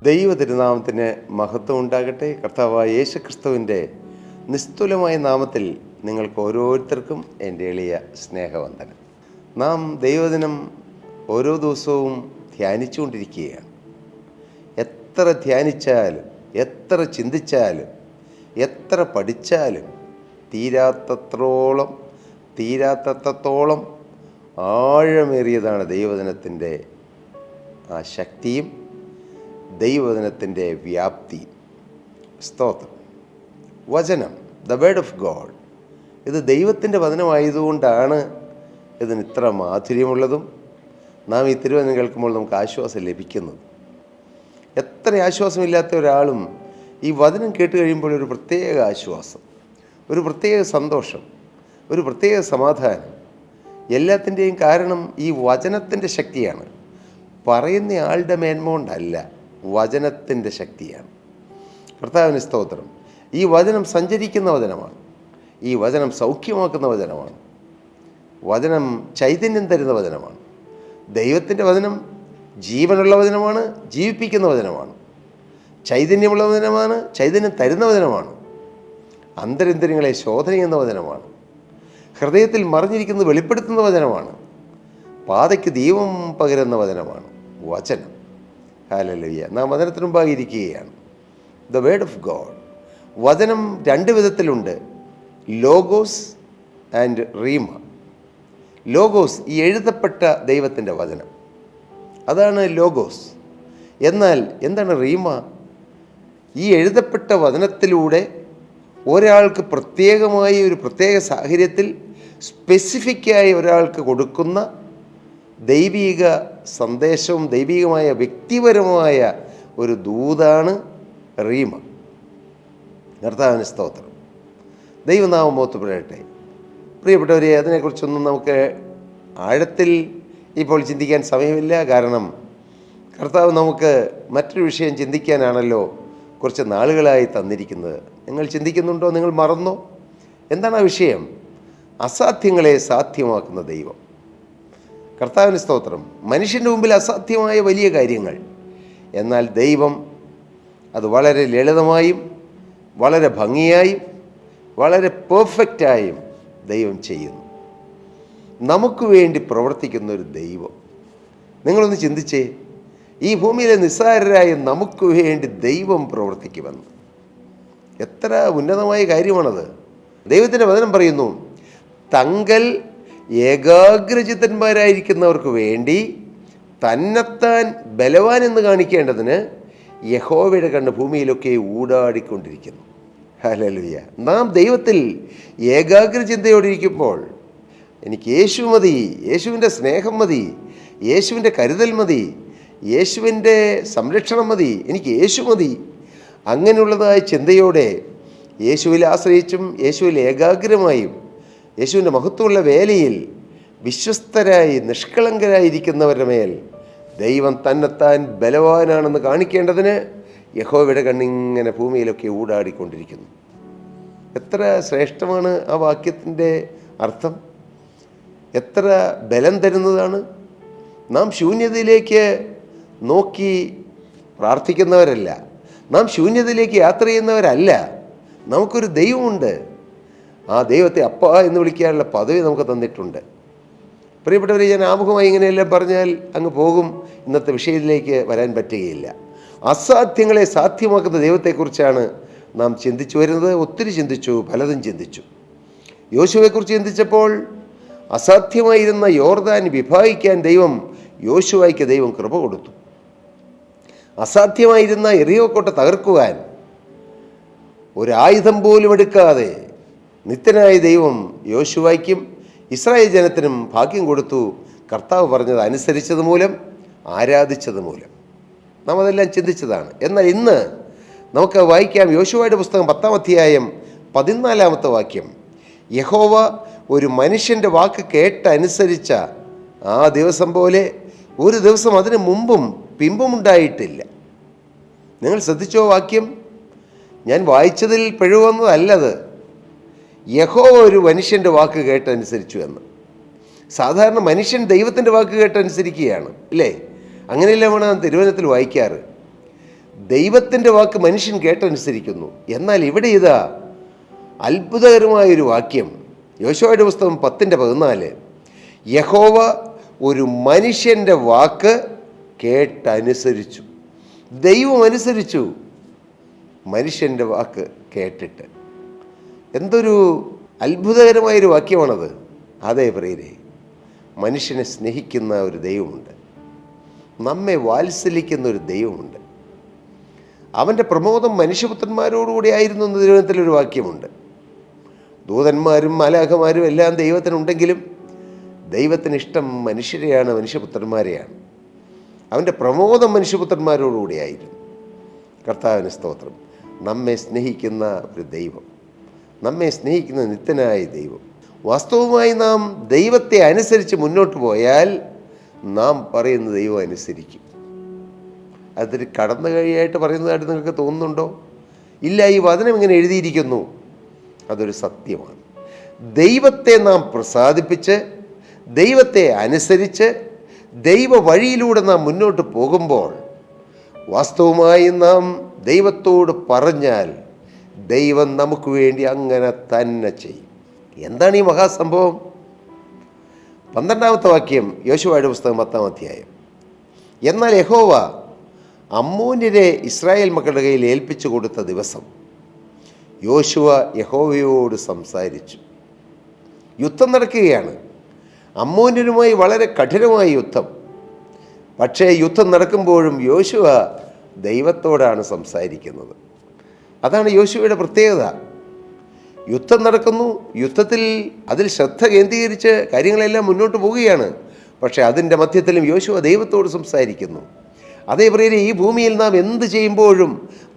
ദൈവ തിരുനാമത്തിന് മഹത്വം ഉണ്ടാകട്ടെ. കർത്താവായ യേശു ക്രിസ്തുവിൻ്റെ നിസ്തുലമായ നാമത്തിൽ നിങ്ങൾക്ക് ഓരോരുത്തർക്കും എൻ്റെ എളിയ സ്നേഹവന്ദനം. നാം ദൈവദിനം ഓരോ ദിവസവും ധ്യാനിച്ചുകൊണ്ടിരിക്കുകയാണ്. എത്ര ധ്യാനിച്ചാലും, എത്ര ചിന്തിച്ചാലും, എത്ര പഠിച്ചാലും തീരാത്തത്തോളം ആഴമേറിയതാണ് ദൈവദിനത്തിൻ്റെ ആ ശക്തിയും ദൈവവചനത്തിൻ്റെ വ്യാപ്തി. സ്തോത്രം. വചനം, ദ വേർഡ് ഓഫ് ഗോഡ്, ഇത് ദൈവത്തിൻ്റെ വചനമായതുകൊണ്ടാണ് ഇതിന് ഇത്ര മാധുര്യമുള്ളതും നാം ഈ തിരുവചനം കേൾക്കുമ്പോൾ നമുക്ക് ആശ്വാസം ലഭിക്കുന്നത്. എത്ര ആശ്വാസമില്ലാത്ത ഒരാളും ഈ വചനം കേട്ട് കഴിയുമ്പോൾ ഒരു പ്രത്യേക ആശ്വാസം, ഒരു പ്രത്യേക സന്തോഷം, ഒരു പ്രത്യേക സമാധാനം. എല്ലാത്തിൻ്റെയും കാരണം ഈ വചനത്തിൻ്റെ ശക്തിയാണ്. പറയുന്ന ആളുടെ മേന്മ കൊണ്ടല്ല, വചനത്തിൻ്റെ ശക്തിയാണ്. കർത്താവിന് സ്തോത്രം. ഈ വചനം സഞ്ചരിക്കുന്ന വചനമാണ്. ഈ വചനം സൗഖ്യമാക്കുന്ന വചനമാണ്. വചനം ചൈതന്യം തരുന്ന വചനമാണ്. ദൈവത്തിൻ്റെ വചനം ജീവനുള്ള വചനമാണ്, ജീവിപ്പിക്കുന്ന വചനമാണ്. ചൈതന്യമുള്ള വചനമാണ്, ചൈതന്യം തരുന്ന വചനമാണ്. അന്തരിന്ദ്രിയങ്ങളെ ശോധന ചെയ്യുന്ന വചനമാണ്. ഹൃദയത്തിൽ മറിഞ്ഞിരിക്കുന്നത് വെളിപ്പെടുത്തുന്ന വചനമാണ്. പാതയ്ക്ക് ദീപം പകരുന്ന വചനമാണ് വചനം. ഹല്ലേലൂയ. നാം വചനത്തിന് മുമ്പാകെ ഇരിക്കുകയാണ്. The word of God. വചനം രണ്ട് വിധത്തിലുണ്ട്, ലോഗോസ് ആൻഡ് റീമ. ലോഗോസ്, ഈ എഴുതപ്പെട്ട ദൈവത്തിൻ്റെ വചനം, അതാണ് ലോഗോസ്. എന്നാൽ എന്താണ് റീമ? ഈ എഴുതപ്പെട്ട വചനത്തിലൂടെ ഒരാൾക്ക് പ്രത്യേകമായി ഒരു പ്രത്യേക സാഹചര്യത്തിൽ സ്പെസിഫിക്കായി ഒരാൾക്ക് കൊടുക്കുന്ന ദൈവിക സന്ദേശവും ദൈവികമായ വ്യക്തിപരമായ ഒരു ദൂതാണ് റീമ. കർത്താവിന് സ്തോത്രം. ദൈവനാമം മഹത്വപ്പെടട്ടെ. പ്രിയപ്പെട്ടവരെ, അതിനെക്കുറിച്ചൊന്നും നമുക്ക് ആഴത്തിൽ ഇപ്പോൾ ചിന്തിക്കാൻ സമയമില്ല. കാരണം കർത്താവ് നമുക്ക് മറ്റൊരു വിഷയം ചിന്തിക്കാനാണല്ലോ കുറച്ച് നാളുകളായി തന്നിരിക്കുന്നത്. നിങ്ങൾ ചിന്തിക്കുന്നുണ്ടോ? നിങ്ങൾ മറന്നോ? എന്താണ് ആ വിഷയം? അസാധ്യങ്ങളെ സാധ്യമാക്കുന്ന ദൈവം. കർത്താവിന് സ്തോത്രം. മനുഷ്യൻ്റെ മുമ്പിൽ അസാധ്യമായ വലിയ കാര്യങ്ങൾ, എന്നാൽ ദൈവം അത് വളരെ ലളിതമായും വളരെ ഭംഗിയായും വളരെ പെർഫെക്റ്റായും ദൈവം ചെയ്യുന്നു. നമുക്ക് വേണ്ടി പ്രവർത്തിക്കുന്ന ഒരു ദൈവം. നിങ്ങളൊന്ന് ചിന്തിച്ചേ, ഈ ഭൂമിയിലെ നിസ്സാരരായ നമുക്ക് വേണ്ടി ദൈവം പ്രവർത്തിക്കുമെന്ന്. എത്ര ഉന്നതമായ കാര്യമാണത്. ദൈവത്തിൻ്റെ വചനം പറയുന്നു, തങ്കൽ ഏകാഗ്രചിത്തന്മാരായിരിക്കുന്നവർക്ക് വേണ്ടി തന്നെത്താൻ ബലവാൻ എന്ന് കാണിക്കേണ്ടതിന് യഹോവയുടെ കണ്ണ് ഭൂമിയിലൊക്കെ ഊടാടിക്കൊണ്ടിരിക്കുന്നു. ഹല്ലേലൂയ. നാം ദൈവത്തിൽ ഏകാഗ്രചിന്തയോടിരിക്കുമ്പോൾ എനിക്ക് യേശു മതി, യേശുവിൻ്റെ സ്നേഹം മതി, യേശുവിൻ്റെ കരുതൽ മതി, യേശുവിൻ്റെ സംരക്ഷണം മതി, എനിക്ക് യേശു മതി, അങ്ങനെയുള്ളതായ ചിന്തയോടെ യേശുവിൽ ആശ്രയിച്ചും യേശുവിൽ ഏകാഗ്രമായും യേശുവിൻ്റെ മഹത്വമുള്ള വേലയിൽ വിശ്വസ്തരായി നിഷ്കളങ്കരായിരിക്കുന്നവരുടെ മേൽ ദൈവം തന്നെത്താൻ ബലവാനാണെന്ന് കാണിക്കേണ്ടതിന് യഹോവയുടെ കണ്ണിങ്ങനെ ഭൂമിയിലൊക്കെ ഊടാടിക്കൊണ്ടിരിക്കുന്നു. എത്ര ശ്രേഷ്ഠമാണ് ആ വാക്യത്തിൻ്റെ അർത്ഥം! എത്ര ബലം തരുന്നതാണ്! നാം ശൂന്യതയിലേക്ക് നോക്കി പ്രാർത്ഥിക്കുന്നവരല്ല, നാം ശൂന്യതയിലേക്ക് യാത്ര ചെയ്യുന്നവരല്ല. നമുക്കൊരു ദൈവമുണ്ട്. ആ ദൈവത്തെ അപ്പ എന്ന് വിളിക്കാനുള്ള പദവി നമുക്ക് തന്നിട്ടുണ്ട്. പ്രിയപ്പെട്ടവരെ, ഞാൻ ആമുഖമായി ഇങ്ങനെയെല്ലാം പറഞ്ഞാൽ അങ്ങ് പോകും. ഇന്നത്തെ വിഷയത്തിലേക്ക് വരാൻ പറ്റുകയില്ല. അസാധ്യങ്ങളെ സാധ്യമാക്കുന്ന ദൈവത്തെക്കുറിച്ചാണ് നാം ചിന്തിച്ചു വരുന്നത്. ഒത്തിരി ചിന്തിച്ചു, പലതും ചിന്തിച്ചു. യോശുവയെക്കുറിച്ച് ചിന്തിച്ചപ്പോൾ അസാധ്യമായിരുന്ന യോർദാൻ വിഭാഗിക്കാൻ യോശുവയ്ക്ക് ദൈവം കൃപ കൊടുത്തു. അസാധ്യമായിരുന്ന എറിയോ കോട്ട തകർക്കുവാൻ ഒരായുധം പോലും എടുക്കാതെ നിത്യനായ ദൈവം യോശുവയ്ക്കും ഇസ്രായേൽ ജനത്തിനും ഭാഗ്യം കൊടുത്തു. കർത്താവ് പറഞ്ഞത് അനുസരിച്ചത് മൂലം, ആരാധിച്ചത് മൂലം. നാം അതെല്ലാം ചിന്തിച്ചതാണ്. എന്നാൽ ഇന്ന് നമുക്ക് വായിക്കാം യോശുവയുടെ പുസ്തകം 10-ാം അധ്യായം 14-ാമത്തെ വാക്യം. യഹോവ ഒരു മനുഷ്യൻ്റെ വാക്ക് കേട്ടനുസരിച്ച ആ ദിവസം പോലെ ഒരു ദിവസം അതിനു മുമ്പും പിമ്പുമുണ്ടായിട്ടില്ല. നിങ്ങൾ ശ്രദ്ധിച്ചോ വാക്യം? ഞാൻ വായിച്ചതിൽ പിഴവന്നതല്ലത്. യഹോവ ഒരു മനുഷ്യൻ്റെ വാക്ക് കേട്ടനുസരിച്ചു എന്ന്. സാധാരണ മനുഷ്യൻ ദൈവത്തിൻ്റെ വാക്ക് കേട്ടനുസരിക്കുകയാണ്, അല്ലേ? അങ്ങനെയല്ല നാം തിരുവചനത്തിൽ വായിക്കാറ്. ദൈവത്തിൻ്റെ വാക്ക് മനുഷ്യൻ കേട്ടനുസരിക്കുന്നു. എന്നാൽ ഇവിടെ ഇതാ അത്ഭുതകരമായൊരു വാക്യം, യോശുവയുടെ പുസ്തകം 10:14. യഹോവ ഒരു മനുഷ്യൻ്റെ വാക്ക് കേട്ടനുസരിച്ചു. ദൈവം അനുസരിച്ചു മനുഷ്യൻ്റെ വാക്ക് കേട്ടിട്ട്. എന്തൊരു അത്ഭുതകരമായൊരു വാക്യമാണത്. അതേ പ്രിയരെ, മനുഷ്യനെ സ്നേഹിക്കുന്ന ഒരു ദൈവമുണ്ട്, നമ്മെ വാത്സല്യിക്കുന്ന ഒരു ദൈവമുണ്ട്. അവൻ്റെ പ്രമോദം മനുഷ്യപുത്രന്മാരോടുകൂടി ആയിരുന്നു എന്ന ദൈവത്തിലൊരു വാക്യമുണ്ട്. ദൂതന്മാരും മാലാഖമാരും എല്ലാം ദൈവത്തിനുണ്ടെങ്കിലും ദൈവത്തിന് ഇഷ്ടം മനുഷ്യരെയാണ്, മനുഷ്യപുത്രന്മാരെയാണ്. അവൻ്റെ പ്രമോദം മനുഷ്യപുത്രന്മാരോടുകൂടിയായിരുന്നു. കർത്താവിന് സ്തോത്രം. നമ്മെ സ്നേഹിക്കുന്ന ഒരു ദൈവം, നമ്മെ സ്നേഹിക്കുന്ന നിത്യനായ ദൈവം. വാസ്തവമായി നാം ദൈവത്തെ അനുസരിച്ച് മുന്നോട്ട് പോയാൽ നാം പറയുന്ന ദൈവം അനുസരിക്കും. അതൊരു കടന്നു കഴിയായിട്ട് പറയുന്നതായിട്ട് നിങ്ങൾക്ക് തോന്നുന്നുണ്ടോ? ഇല്ല. ഈ വചനം ഇങ്ങനെ എഴുതിയിരിക്കുന്നു, അതൊരു സത്യമാണ്. ദൈവത്തെ നാം പ്രസാദിപ്പിച്ച്, ദൈവത്തെ അനുസരിച്ച്, ദൈവ വഴിയിലൂടെ നാം മുന്നോട്ട് പോകുമ്പോൾ വാസ്തവമായി നാം ദൈവത്തോട് പറഞ്ഞാൽ ദൈവം നമുക്ക് വേണ്ടി അങ്ങനെ തന്നെ ചെയ്യും. എന്താണ് ഈ മഹാസംഭവം? 12-ാമത്തെ വാക്യം, യോശുവയുടെ പുസ്തകം 10-ാം അധ്യായം. എന്നാൽ യഹോവ അമ്മോന്യരെ ഇസ്രായേൽ മക്കളുടെ കയ്യിൽ ഏൽപ്പിച്ചു കൊടുത്ത ദിവസം യോശുവ യഹോവയോട് സംസാരിച്ചു. യുദ്ധം നടക്കുകയാണ്, അമ്മോന്യരുമായി വളരെ കഠിനമായ യുദ്ധം. പക്ഷേ യുദ്ധം നടക്കുമ്പോഴും യോശുവ ദൈവത്തോടാണ് സംസാരിക്കുന്നത്. അതാണ് യോശുവയുടെ പ്രത്യേകത. യുദ്ധം നടക്കുന്നു, യുദ്ധത്തിൽ അതിൽ ശ്രദ്ധ കേന്ദ്രീകരിച്ച് കാര്യങ്ങളെല്ലാം മുന്നോട്ട് പോവുകയാണ്. പക്ഷേ അതിൻ്റെ മധ്യത്തിലും യോശുവ ദൈവത്തോട് സംസാരിക്കുന്നു. അതേ പ്രിയരെ, ഈ ഭൂമിയിൽ നാം എന്ത് ചെയ്യുമ്പോഴും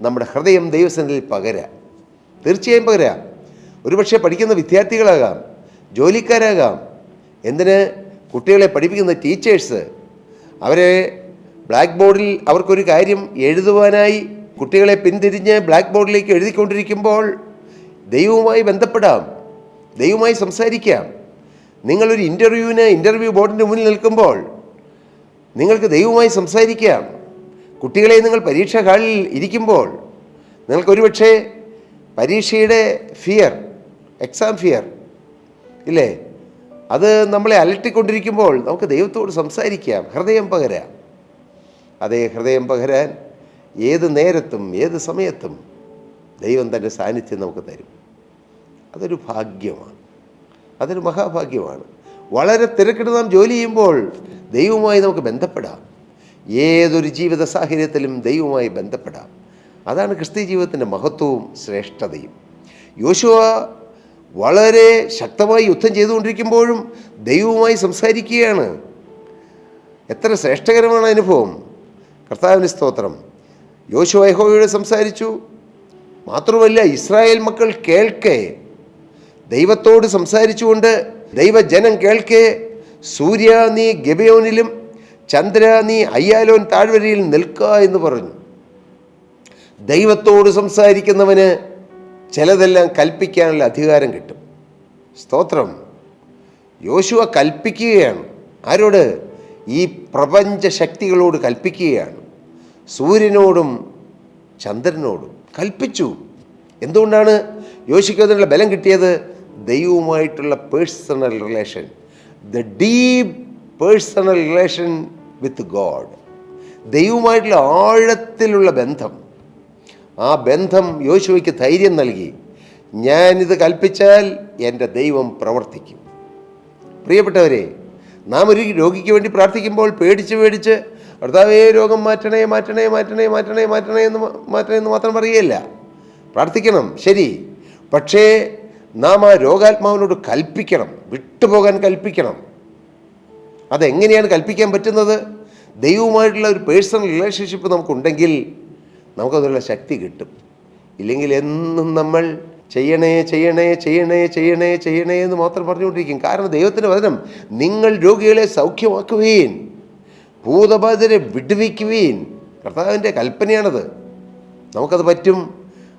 നമ്മുടെ ഹൃദയം ദൈവസന്നിധിയിൽ പകരാം. തീർച്ചയായും പകരാം. ഒരുപക്ഷെ പഠിക്കുന്ന വിദ്യാർത്ഥികളാകാം, ജോലിക്കാരാകാം, എന്തിന് കുട്ടികളെ പഠിപ്പിക്കുന്ന ടീച്ചേഴ്സ്, അവരെ ബ്ലാക്ക് ബോർഡിൽ അവർക്കൊരു കാര്യം എഴുതുവാനായി കുട്ടികളെ പിന്തിരിഞ്ഞ് ബ്ലാക്ക് ബോർഡിലേക്ക് എഴുതിക്കൊണ്ടിരിക്കുമ്പോൾ ദൈവവുമായി ബന്ധപ്പെടാം, ദൈവവുമായി സംസാരിക്കാം. നിങ്ങളൊരു ഇൻ്റർവ്യൂ ബോർഡിൻ്റെ മുന്നിൽ നിൽക്കുമ്പോൾ നിങ്ങൾക്ക് ദൈവവുമായി സംസാരിക്കാം. കുട്ടികളെ നിങ്ങൾ പരീക്ഷാ ഹാളിൽ ഇരിക്കുമ്പോൾ നിങ്ങൾക്കൊരുപക്ഷെ പരീക്ഷയുടെ ഫിയർ, എക്സാം ഫിയർ ഇല്ലേ, അത് നമ്മളെ അലട്ടിക്കൊണ്ടിരിക്കുമ്പോൾ നമുക്ക് ദൈവത്തോട് സംസാരിക്കാം, ഹൃദയം പകരാം. അതേ ഹൃദയം പകരാൻ ഏത് നേരത്തും ഏത് സമയത്തും ദൈവം തൻ്റെ സാന്നിധ്യം നമുക്ക് തരും. അതൊരു ഭാഗ്യമാണ്, അതൊരു മഹാഭാഗ്യമാണ്. വളരെ തിരക്കിട്ട് നാം ജോലി ചെയ്യുമ്പോൾ ദൈവവുമായി നമുക്ക് ബന്ധപ്പെടാം. ഏതൊരു ജീവിത സാഹചര്യത്തിലും ദൈവവുമായി ബന്ധപ്പെടാം. അതാണ് ക്രിസ്തീയ ജീവിതത്തിൻ്റെ മഹത്വവും ശ്രേഷ്ഠതയും. യോശുവ വളരെ ശക്തമായി യുദ്ധം ചെയ്തുകൊണ്ടിരിക്കുമ്പോഴും ദൈവവുമായി സംസാരിക്കുകയാണ്. എത്ര ശ്രേഷ്ഠകരമാണ് അനുഭവം! കർത്താവിന് സ്തോത്രം. യോശുവ യഹോവയോട് സംസാരിച്ചു. മാത്രമല്ല, ഇസ്രായേൽ മക്കൾ കേൾക്കെ, ദൈവത്തോട് സംസാരിച്ചുകൊണ്ട് ദൈവജനം കേൾക്കെ, സൂര്യ നീ ഗിബെയോനിലും ചന്ദ്ര നീ അയ്യാലോൻ താഴ്വരയിൽ നിൽക്കുക എന്ന് പറഞ്ഞു. ദൈവത്തോട് സംസാരിക്കുന്നവന് ചിലതെല്ലാം കൽപ്പിക്കാനുള്ള അധികാരം കിട്ടും. സ്തോത്രം. യോശുവ കൽപ്പിക്കുകയാണ്. ആരോട്? ഈ പ്രപഞ്ച ശക്തികളോട് കൽപ്പിക്കുകയാണ്. സൂര്യനോടും ചന്ദ്രനോടും കൽപ്പിച്ചു. എന്തുകൊണ്ടാണ് യോശുവയ്ക്ക് അതിനുള്ള ബലം കിട്ടിയത്? ദൈവവുമായിട്ടുള്ള personal relation, the deep personal relation with God. ദൈവവുമായിട്ടുള്ള ആഴത്തിലുള്ള ബന്ധം. ആ ബന്ധം യോശുവയ്ക്ക് ധൈര്യം നൽകി. ഞാനിത് കൽപ്പിച്ചാൽ എൻ്റെ ദൈവം പ്രവർത്തിക്കും. പ്രിയപ്പെട്ടവരെ, നാം ഒരു രോഗിക്ക് വേണ്ടി പ്രാർത്ഥിക്കുമ്പോൾ പേടിച്ച് കർത്താവേ രോഗം മാറ്റണേ മാറ്റണേ മാറ്റണേ മാറ്റണേ മാറ്റണേ എന്ന് മാത്രം പറയുകയല്ല. പ്രാർത്ഥിക്കണം, ശരി. പക്ഷേ നാം ആ രോഗാത്മാവിനോട് കൽപ്പിക്കണം, വിട്ടുപോകാൻ കൽപ്പിക്കണം. അതെങ്ങനെയാണ് കൽപ്പിക്കാൻ പറ്റുന്നത്? ദൈവവുമായിട്ടുള്ള ഒരു പേഴ്സണൽ റിലേഷൻഷിപ്പ് നമുക്കുണ്ടെങ്കിൽ നമുക്കതിനുള്ള ശക്തി കിട്ടും. ഇല്ലെങ്കിൽ എന്നും നമ്മൾ ചെയ്യണേ ചെയ്യണേ ചെയ്യണേ ചെയ്യണേ ചെയ്യണേ എന്ന് മാത്രം പറഞ്ഞുകൊണ്ടിരിക്കും. കാരണം ദൈവത്തിൻ്റെ വചനം, നിങ്ങൾ രോഗികളെ സൗഖ്യമാക്കുവീൻ, ഭൂതബാധിതരെ വിടുവിക്കുവീൻ, കർത്താവിൻ്റെ കൽപ്പനയാണത്. നമുക്കത് പറ്റും.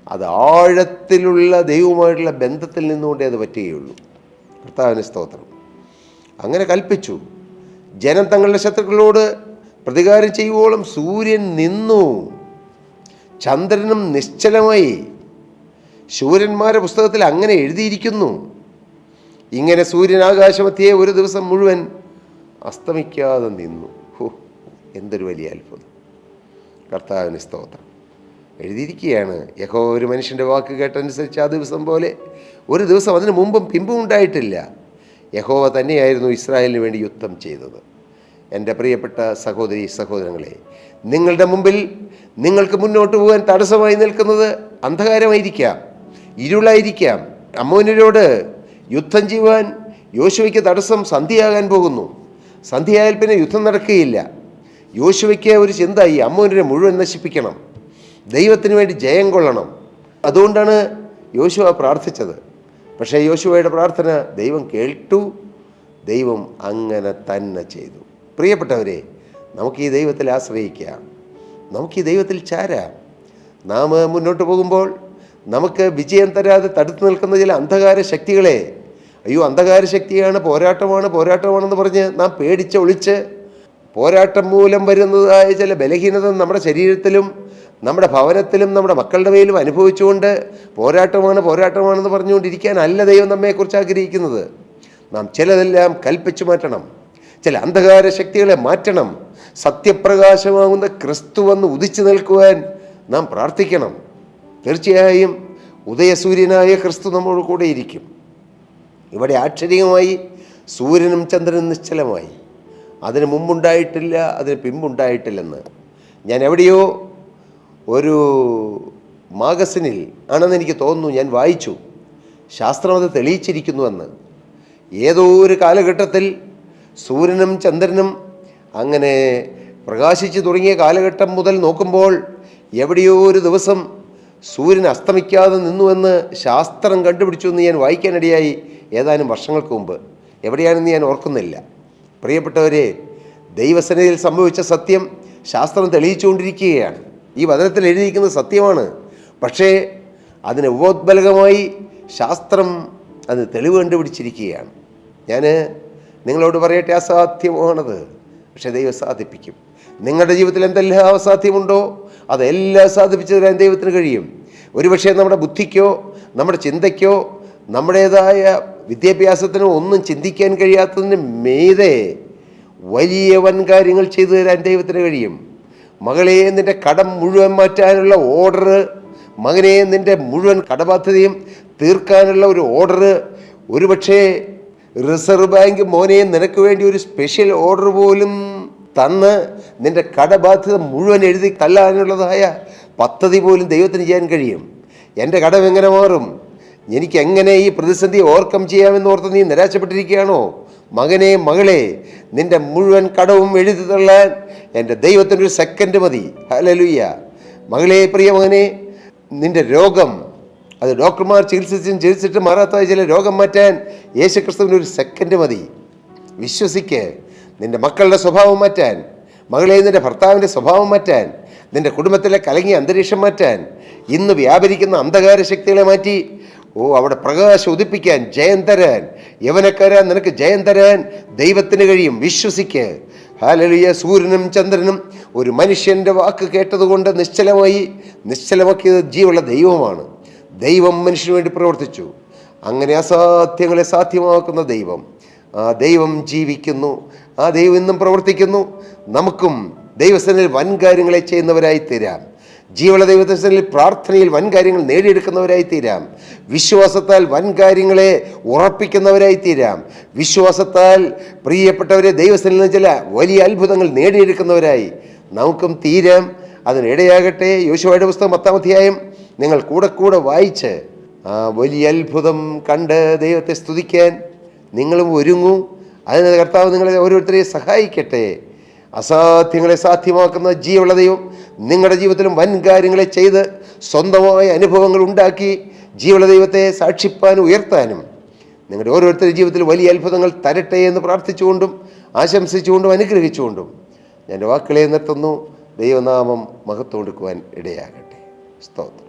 അത് ആഴത്തിലുള്ള ദൈവവുമായിട്ടുള്ള ബന്ധത്തിൽ നിന്നുകൊണ്ടേ അത് പറ്റുകയുള്ളൂ. കർത്താവിന് സ്തോത്രം. അങ്ങനെ കൽപ്പിച്ചു. ജനം തങ്ങളുടെ ശത്രുക്കളോട് പ്രതികാരം ചെയ്യുവോളം സൂര്യൻ നിന്നു. ചന്ദ്രനും നിശ്ചലമായി. ശൂരന്മാരുടെ പുസ്തകത്തിൽ അങ്ങനെ എഴുതിയിരിക്കുന്നു. ഇങ്ങനെ സൂര്യൻ ആകാശമധ്യേ ഒരു ദിവസം മുഴുവൻ അസ്തമിക്കാതെ നിന്നു. എന്തൊരു വലിയ അത്ഭുതം! കർത്താവിന് സ്തോത്രം. എഴുതിയിരിക്കുകയാണ്, യഹോവ ഒരു മനുഷ്യൻ്റെ വാക്ക് കേട്ടനുസരിച്ച് ആ ദിവസം പോലെ ഒരു ദിവസം അതിന് മുമ്പും പിമ്പും ഉണ്ടായിട്ടില്ല. യഹോവ തന്നെയായിരുന്നു ഇസ്രായേലിന് വേണ്ടി യുദ്ധം ചെയ്തത്. എൻ്റെ പ്രിയപ്പെട്ട സഹോദരി സഹോദരങ്ങളെ, നിങ്ങളുടെ മുമ്പിൽ നിങ്ങൾക്ക് മുന്നോട്ട് പോകാൻ തടസ്സമായി നിൽക്കുന്നത് അന്ധകാരമായിരിക്കാം, ഇരുളായിരിക്കാം. അമ്മോന്യരോട് യുദ്ധം ചെയ്യുവാൻ യോശുവയ്ക്ക് തടസ്സം സന്ധ്യയാകാൻ പോകുന്നു. സന്ധ്യയായാൽ പിന്നെ യുദ്ധം നടക്കുകയില്ല. യോശുവയ്ക്ക് ഒരു ചിന്തയായി, അമ്മോന്യരെ മുഴുവൻ നശിപ്പിക്കണം, ദൈവത്തിന് വേണ്ടി ജയം കൊള്ളണം. അതുകൊണ്ടാണ് യോശുവ പ്രാർത്ഥിച്ചത്. പക്ഷേ യോശുവയുടെ പ്രാർത്ഥന ദൈവം കേട്ടു. ദൈവം അങ്ങനെ തന്നെ ചെയ്തു. പ്രിയപ്പെട്ടവരെ, നമുക്ക് ഈ ദൈവത്തിൽ ആശ്രയിക്കാം, നമുക്ക് ഈ ദൈവത്തിൽ ചാരാം. നാം മുന്നോട്ട് പോകുമ്പോൾ നമുക്ക് വിജയം തരാതെ തടുത്തു നിൽക്കുന്ന ചില അന്ധകാര ശക്തികളെ, അയ്യോ അന്ധകാര ശക്തിയാണ്, പോരാട്ടമാണെന്ന് പറഞ്ഞ് നാം പേടിച്ച് ഒളിച്ച് പോരാട്ടം മൂലം വരുന്നതായ ചില ബലഹീനത നമ്മുടെ ശരീരത്തിലും നമ്മുടെ ഭവനത്തിലും നമ്മുടെ മക്കളുടെ മേലും അനുഭവിച്ചുകൊണ്ട് പോരാട്ടമാണെന്ന് പറഞ്ഞുകൊണ്ടിരിക്കാനല്ല ദൈവം നമ്മെക്കുറിച്ച് ആഗ്രഹിക്കുന്നത്. നാം ചിലതെല്ലാം കൽപ്പിച്ചു മാറ്റണം, ചില അന്ധകാര ശക്തികളെ മാറ്റണം. സത്യപ്രകാശമാകുന്ന ക്രിസ്തു വന്ന് ഉദിച്ചു നിൽക്കുവാൻ നാം പ്രാർത്ഥിക്കണം. തീർച്ചയായും ഉദയസൂര്യനായ ക്രിസ്തു നമ്മോട് കൂടെ ഇരിക്കും. ഇവിടെ ആക്ഷരികമായി സൂര്യനും ചന്ദ്രനും നിശ്ചലമായി. അതിന് മുമ്പുണ്ടായിട്ടില്ല, അതിന് പിമ്പുണ്ടായിട്ടില്ലെന്ന് ഞാൻ എവിടെയോ ഒരു മാഗസിനിൽ ആണെന്ന് എനിക്ക് തോന്നുന്നു ഞാൻ വായിച്ചു. ശാസ്ത്രം അത് തെളിയിച്ചിരിക്കുന്നുവെന്ന്. ഏതോ ഒരു കാലഘട്ടത്തിൽ സൂര്യനും ചന്ദ്രനും അങ്ങനെ പ്രകാശിച്ചു തുടങ്ങിയ കാലഘട്ടം മുതൽ നോക്കുമ്പോൾ എവിടെയോ ഒരു ദിവസം സൂര്യൻ അസ്തമിക്കാതെ നിന്നുവെന്ന് ശാസ്ത്രം കണ്ടുപിടിച്ചു എന്ന് ഞാൻ വായിക്കാനിടയായി ഏതാനും വർഷങ്ങൾക്ക് മുമ്പ്. എവിടെയാണെന്ന് ഞാൻ ഓർക്കുന്നില്ല. പ്രിയപ്പെട്ടവരെ, ദൈവസന്നിധിയിൽ സംഭവിച്ച സത്യം ശാസ്ത്രം തെളിയിച്ചുകൊണ്ടിരിക്കുകയാണ്. ഈ വചനത്തിൽ എഴുതിയിരിക്കുന്നത് സത്യമാണ്. പക്ഷേ അതിന് ഉപോദ്ബലകമായി ശാസ്ത്രം അത് തെളിവ് കണ്ടുപിടിച്ചിരിക്കുകയാണ്. ഞാൻ നിങ്ങളോട് പറയട്ടെ, അസാധ്യമാണത്, പക്ഷേ ദൈവം സാധിപ്പിക്കും. നിങ്ങളുടെ ജീവിതത്തിൽ എന്തെല്ലാം അസാധ്യമുണ്ടോ അതെല്ലാം സാധിപ്പിച്ചു തരാൻ ദൈവത്തിന് കഴിയും. ഒരുപക്ഷെ നമ്മുടെ ബുദ്ധിക്കോ നമ്മുടെ ചിന്തയ്ക്കോ നമ്മുടേതായ വിദ്യാഭ്യാസത്തിനോ ഒന്നും ചിന്തിക്കാൻ കഴിയാത്തതിന് മീതെ വലിയ വൻകാര്യങ്ങൾ ചെയ്തു തരാൻ ദൈവത്തിന് കഴിയും. മകളെ, നിൻ്റെ കടം മുഴുവൻ മാറ്റാനുള്ള ഓർഡർ, മകനെ നിൻ്റെ മുഴുവൻ കടബാധ്യതയും തീർക്കാനുള്ള ഒരു ഓർഡർ, ഒരുപക്ഷെ റിസർവ് ബാങ്ക് മോനെ നിനക്ക് വേണ്ടി ഒരു സ്പെഷ്യൽ ഓർഡർ പോലും തന്ന് നിൻ്റെ കടബാധ്യത മുഴുവൻ എഴുതി തള്ളാനുള്ളതായ പദ്ധതി പോലും ദൈവത്തിന് ചെയ്യാൻ കഴിയും. എൻ്റെ കടം എങ്ങനെ മാറും, എനിക്ക് എങ്ങനെ ഈ പ്രതിസന്ധി ഓവർകം ചെയ്യാമെന്ന് ഓർത്ത് നീ നിരാശപ്പെട്ടിരിക്കുകയാണോ? മകനെ, മകളെ, നിൻ്റെ മുഴുവൻ കടവും എഴുതി തള്ളാൻ എൻ്റെ ദൈവത്തിനൊരു സെക്കൻഡ് മതി. ഹല്ലേലൂയ. മകളെ, പ്രിയ മകനെ, നിൻ്റെ രോഗം അത് ഡോക്ടർമാർ ചികിത്സിച്ചിട്ട് മാറാത്ത ചില രോഗം മാറ്റാൻ യേശുക്രിസ്തുവിന് ഒരു സെക്കൻഡ് മതി. വിശ്വസിക്ക്. നിൻ്റെ മക്കളുടെ സ്വഭാവം മാറ്റാൻ, മകളെ നിൻ്റെ ഭർത്താവിൻ്റെ സ്വഭാവം മാറ്റാൻ, നിൻ്റെ കുടുംബത്തിലെ കലങ്ങിയ അന്തരീക്ഷം മാറ്റാൻ, ഇന്ന് വ്യാപരിക്കുന്ന അന്ധകാര ശക്തികളെ മാറ്റി അവിടെ പ്രകാശം ഉദിപ്പിക്കാൻ, ജയം തരാൻ, യവനക്കാരാൻ നിനക്ക് ജയം തരാൻ ദൈവത്തിന് കഴിയും. വിശ്വസിക്ക്. ഹല്ലേലൂയ. സൂര്യനും ചന്ദ്രനും ഒരു മനുഷ്യൻ്റെ വാക്ക് കേട്ടതുകൊണ്ട് നിശ്ചലമാക്കിയത് ജീവനുള്ള ദൈവമാണ്. ദൈവം മനുഷ്യന് വേണ്ടി പ്രവർത്തിച്ചു. അങ്ങനെ അസാധ്യങ്ങളെ സാധ്യമാക്കുന്ന ദൈവം, ആ ദൈവം ജീവിക്കുന്നു, ആ ദൈവം ഇന്നും പ്രവർത്തിക്കുന്നു. നമുക്കും ദൈവസന്നിധിയിൽ വൻകാര്യങ്ങളെ ചെയ്യുന്നവരായി തീരാം. ജീവനുള്ള ദൈവത്തിൻ്റെ പ്രാർത്ഥനയിൽ വൻകാര്യങ്ങൾ നേടിയെടുക്കുന്നവരായി തീരാം. വിശ്വാസത്താൽ വൻകാര്യങ്ങളെ ഉറപ്പിക്കുന്നവരായി തീരാം. വിശ്വാസത്താൽ പ്രിയപ്പെട്ടവരെ ദൈവസന്നിധിയിൽ ചില വലിയ അത്ഭുതങ്ങൾ നേടിയെടുക്കുന്നവരായി നമുക്കും തീരാം. അതിനിടയാകട്ടെ. യോശുവയുടെ പുസ്തകം 10-ാം അധ്യായം നിങ്ങൾ കൂടെ വായിച്ച് ആ വലിയ അത്ഭുതം കണ്ട് ദൈവത്തെ സ്തുതിക്കാൻ നിങ്ങളും ഒരുങ്ങൂ. അതിന് കർത്താവ് നിങ്ങളെ ഓരോരുത്തരെയും സഹായിക്കട്ടെ. അസാധ്യങ്ങളെ സാധ്യമാക്കുന്ന ജീവനുള്ള ദൈവം നിങ്ങളുടെ ജീവിതത്തിലും വൻകാര്യങ്ങളെ ചെയ്ത് സ്വന്തമായ അനുഭവങ്ങൾ ഉണ്ടാക്കി ജീവനുള്ള ദൈവത്തെ സാക്ഷിപ്പാനും ഉയർത്താനും നിങ്ങളുടെ ഓരോരുത്തരുടെ ജീവിതത്തിൽ വലിയ അത്ഭുതങ്ങൾ തരട്ടെ എന്ന് പ്രാർത്ഥിച്ചുകൊണ്ടും ആശംസിച്ചുകൊണ്ടും അനുഗ്രഹിച്ചുകൊണ്ടും ഞാൻ വാക്കുകളെ നിർത്തുന്നു. ദൈവനാമം മഹത്വം കൊടുക്കുവാൻ ഇടയാകട്ടെ. സ്തോത്രം.